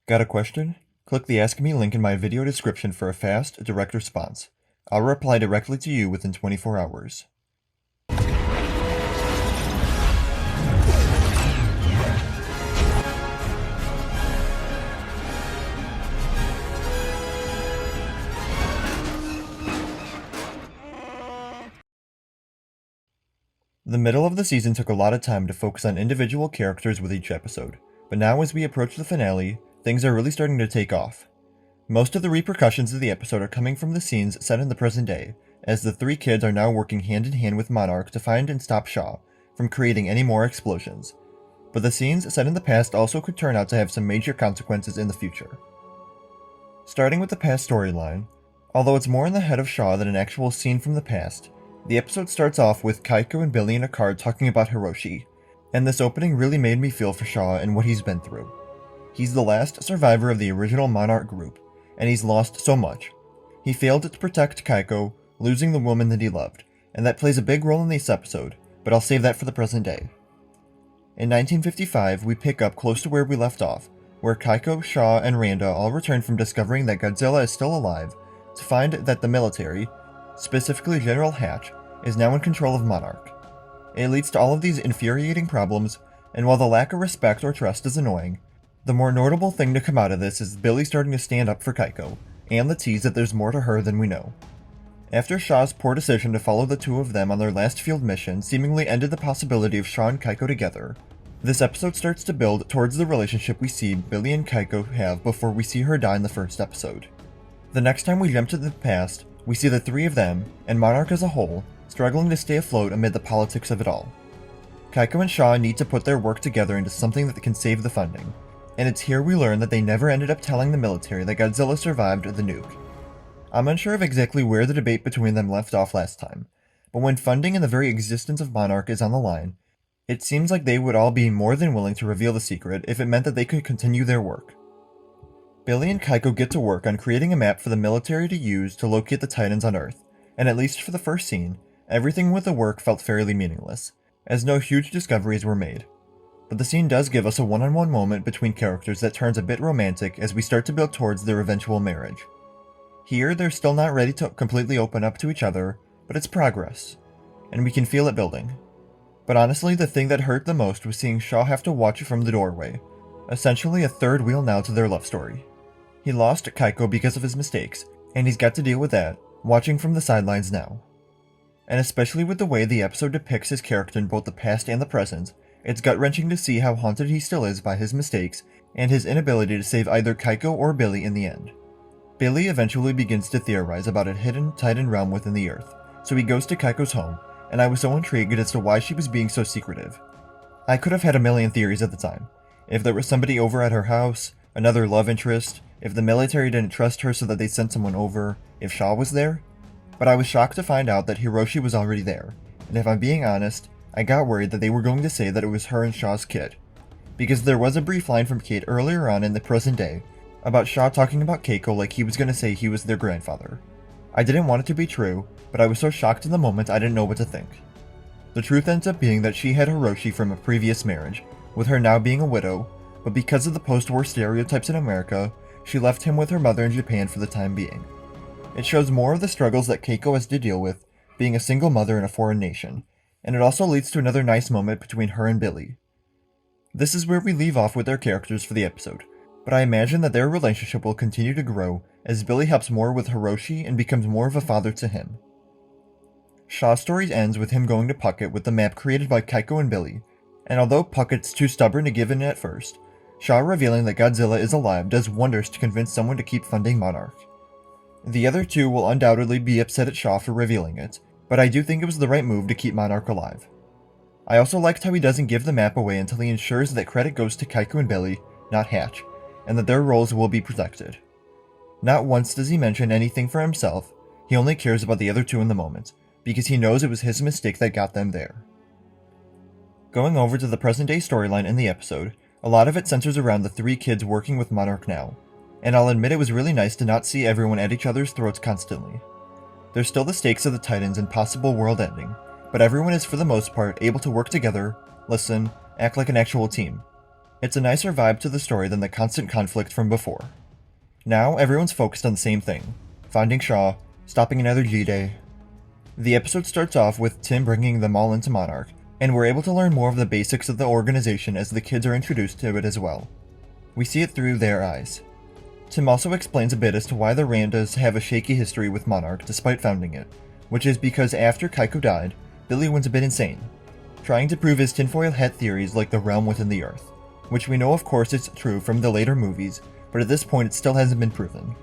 Got a question? Click the Ask Me link in my video description for a fast, direct response. I'll reply directly to you within 24 hours. The middle of the season took a lot of time to focus on individual characters with each episode, but now as we approach the finale, things are really starting to take off. Most of the repercussions of the episode are coming from the scenes set in the present day, as the three kids are now working hand in hand with Monarch to find and stop Shaw from creating any more explosions. But the scenes set in the past also could turn out to have some major consequences in the future. Starting with the past storyline, although it's more in the head of Shaw than an actual scene from the past, the episode starts off with Kaiko and Billy in a car talking about Hiroshi, and this opening really made me feel for Shaw and what he's been through. He's the last survivor of the original Monarch group, and he's lost so much. He failed to protect Kaiko, losing the woman that he loved, and that plays a big role in this episode, but I'll save that for the present day. In 1955, we pick up close to where we left off, where Kaiko, Shaw, and Randa all return from discovering that Godzilla is still alive, to find that the military, specifically General Hatch, is now in control of Monarch. It leads to all of these infuriating problems, and while the lack of respect or trust is annoying, the more notable thing to come out of this is Billy starting to stand up for Kaiko, and the tease that there's more to her than we know. After Shaw's poor decision to follow the two of them on their last field mission seemingly ended the possibility of Shaw and Kaiko together, this episode starts to build towards the relationship we see Billy and Kaiko have before we see her die in the first episode. The next time we jump to the past, we see the three of them, and Monarch as a whole, struggling to stay afloat amid the politics of it all. Kaiko and Shaw need to put their work together into something that can save the funding, and it's here we learn that they never ended up telling the military that Godzilla survived the nuke. I'm unsure of exactly where the debate between them left off last time, but when funding and the very existence of Monarch is on the line, it seems like they would all be more than willing to reveal the secret if it meant that they could continue their work. Billy and Kaiko get to work on creating a map for the military to use to locate the Titans on Earth, and at least for the first scene, everything with the work felt fairly meaningless, as no huge discoveries were made. But the scene does give us a one-on-one moment between characters that turns a bit romantic as we start to build towards their eventual marriage. Here, they're still not ready to completely open up to each other, but it's progress, and we can feel it building. But honestly, the thing that hurt the most was seeing Shaw have to watch from the doorway, essentially a third wheel now to their love story. He lost Kaiko because of his mistakes, and he's got to deal with that, watching from the sidelines now. And especially with the way the episode depicts his character in both the past and the present, it's gut-wrenching to see how haunted he still is by his mistakes and his inability to save either Kaiko or Billy in the end. Billy eventually begins to theorize about a hidden Titan realm within the Earth, so he goes to Kaiko's home, and I was so intrigued as to why she was being so secretive. I could have had a million theories at the time. If there was somebody over at her house, another love interest, if the military didn't trust her so that they sent someone over, if Shaw was there. But I was shocked to find out that Hiroshi was already there, and if I'm being honest, I got worried that they were going to say that it was her and Shaw's kid. Because there was a brief line from Kate earlier on in the present day about Shaw talking about Keiko like he was going to say he was their grandfather. I didn't want it to be true, but I was so shocked in the moment I didn't know what to think. The truth ends up being that she had Hiroshi from a previous marriage, with her now being a widow, but because of the post-war stereotypes in America, she left him with her mother in Japan for the time being. It shows more of the struggles that Keiko has to deal with, being a single mother in a foreign nation, and it also leads to another nice moment between her and Billy. This is where we leave off with their characters for the episode, but I imagine that their relationship will continue to grow as Billy helps more with Hiroshi and becomes more of a father to him. Shaw's story ends with him going to Puckett with the map created by Kaiko and Billy, and although Puckett's too stubborn to give in at first, Shaw revealing that Godzilla is alive does wonders to convince someone to keep funding Monarch. The other two will undoubtedly be upset at Shaw for revealing it, but I do think it was the right move to keep Monarch alive. I also liked how he doesn't give the map away until he ensures that credit goes to Kaiko and Billy, not Hatch, and that their roles will be protected. Not once does he mention anything for himself, he only cares about the other two in the moment, because he knows it was his mistake that got them there. Going over to the present day storyline in the episode, a lot of it centers around the three kids working with Monarch now, and I'll admit it was really nice to not see everyone at each other's throats constantly. There's still the stakes of the Titans and possible world ending, but everyone is for the most part able to work together, listen, act like an actual team. It's a nicer vibe to the story than the constant conflict from before. Now, everyone's focused on the same thing: finding Shaw, stopping another G-Day. The episode starts off with Tim bringing them all into Monarch, and we're able to learn more of the basics of the organization as the kids are introduced to it as well. We see it through their eyes. Tim also explains a bit as to why the Randas have a shaky history with Monarch despite founding it, which is because after Kaiko died, Billy went a bit insane, trying to prove his tinfoil hat theories like the realm within the earth, which we know of course is true from the later movies, but at this point it still hasn't been proven.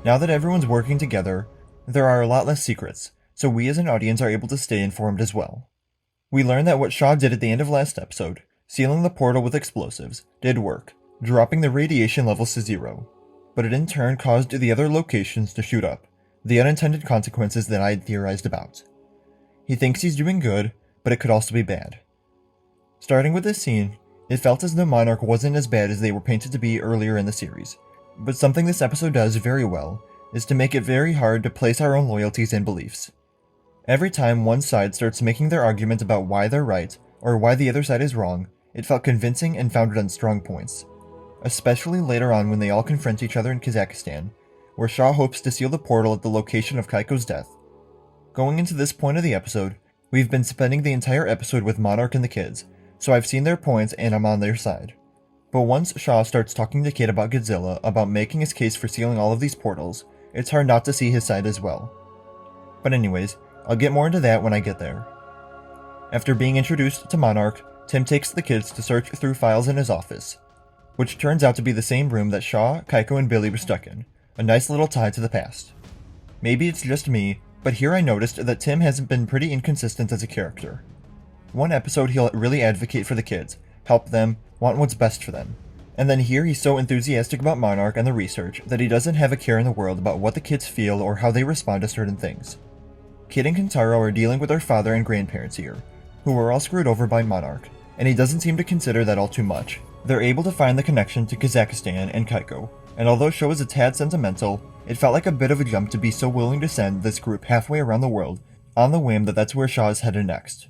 Now that everyone's working together, there are a lot less secrets, so we as an audience are able to stay informed as well. We learn that what Shaw did at the end of last episode, sealing the portal with explosives, did work, dropping the radiation levels to 0, but it in turn caused the other locations to shoot up, the unintended consequences that I had theorized about. He thinks he's doing good, but it could also be bad. Starting with this scene, it felt as though Monarch wasn't as bad as they were painted to be earlier in the series, but something this episode does very well is to make it very hard to place our own loyalties and beliefs. Every time one side starts making their argument about why they're right, or why the other side is wrong, it felt convincing and founded on strong points. Especially later on when they all confront each other in Kazakhstan, where Shaw hopes to seal the portal at the location of Kaiko's death. Going into this point of the episode, we've been spending the entire episode with Monarch and the kids, so I've seen their points and I'm on their side. But once Shaw starts talking to Kid about Godzilla, about making his case for sealing all of these portals, it's hard not to see his side as well. But anyways, I'll get more into that when I get there. After being introduced to Monarch, Tim takes the kids to search through files in his office, which turns out to be the same room that Shaw, Kaiko, and Billy were stuck in, a nice little tie to the past. Maybe it's just me, but here I noticed that Tim has been pretty inconsistent as a character. One episode he'll really advocate for the kids, help them, want what's best for them. And then here he's so enthusiastic about Monarch and the research that he doesn't have a care in the world about what the kids feel or how they respond to certain things. Kid and Kentaro are dealing with their father and grandparents here, who were all screwed over by Monarch, and he doesn't seem to consider that all too much. They're able to find the connection to Kazakhstan and Kaiko, and although Show is a tad sentimental, it felt like a bit of a jump to be so willing to send this group halfway around the world on the whim that that's where Shaw is headed next.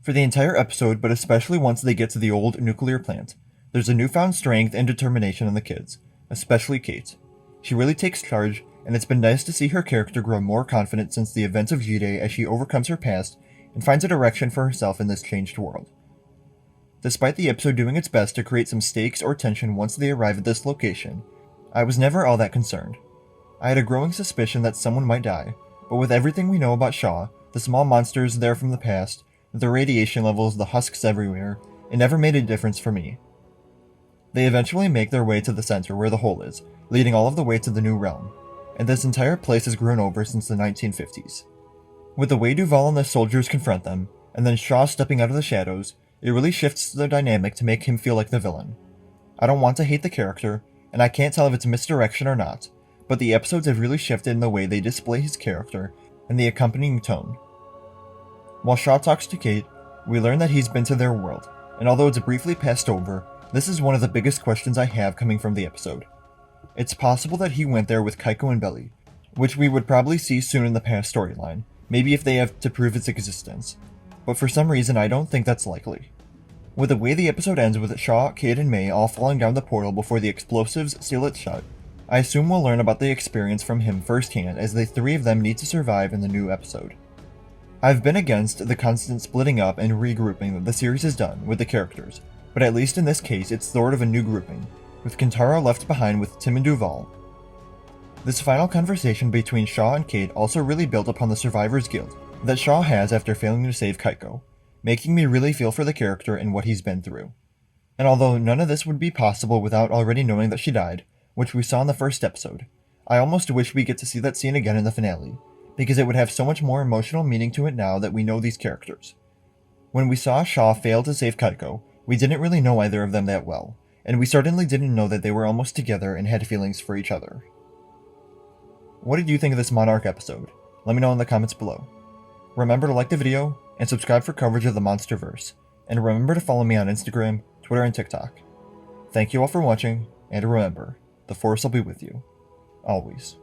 For the entire episode, but especially once they get to the old nuclear plant, there's a newfound strength and determination in the kids, especially Kate. She really takes charge, and it's been nice to see her character grow more confident since the events of G-Day as she overcomes her past and finds a direction for herself in this changed world. Despite the episode doing its best to create some stakes or tension once they arrive at this location, I was never all that concerned. I had a growing suspicion that someone might die, but with everything we know about Shaw, the small monsters there from the past, the radiation levels, the husks everywhere, it never made a difference for me. They eventually make their way to the center where the hole is, leading all of the way to the new realm, and this entire place has grown over since the 1950s. With the way Duval and the soldiers confront them, and then Shaw stepping out of the shadows, it really shifts the dynamic to make him feel like the villain. I don't want to hate the character, and I can't tell if it's misdirection or not, but the episodes have really shifted in the way they display his character and the accompanying tone. While Shaw talks to Kate, we learn that he's been to their world, and although it's briefly passed over, this is one of the biggest questions I have coming from the episode. It's possible that he went there with Kaiko and Billy, which we would probably see soon in the past storyline, maybe if they have to prove its existence, but for some reason I don't think that's likely. With the way the episode ends with Shaw, Kate, and May all falling down the portal before the explosives seal it shut, I assume we'll learn about the experience from him firsthand as the three of them need to survive in the new episode. I've been against the constant splitting up and regrouping that the series has done with the characters, but at least in this case it's sort of a new grouping, with Kentaro left behind with Tim and Duval. This final conversation between Shaw and Kate also really built upon the survivor's guilt that Shaw has after failing to save Kaiko, making me really feel for the character and what he's been through. And although none of this would be possible without already knowing that she died, which we saw in the first episode, I almost wish we get to see that scene again in the finale, because it would have so much more emotional meaning to it now that we know these characters. When we saw Shaw fail to save Kaiko, we didn't really know either of them that well, and we certainly didn't know that they were almost together and had feelings for each other. What did you think of this Monarch episode? Let me know in the comments below. Remember to like the video, and subscribe for coverage of the Monsterverse, and remember to follow me on Instagram, Twitter, and TikTok. Thank you all for watching, and remember, the Force will be with you. Always.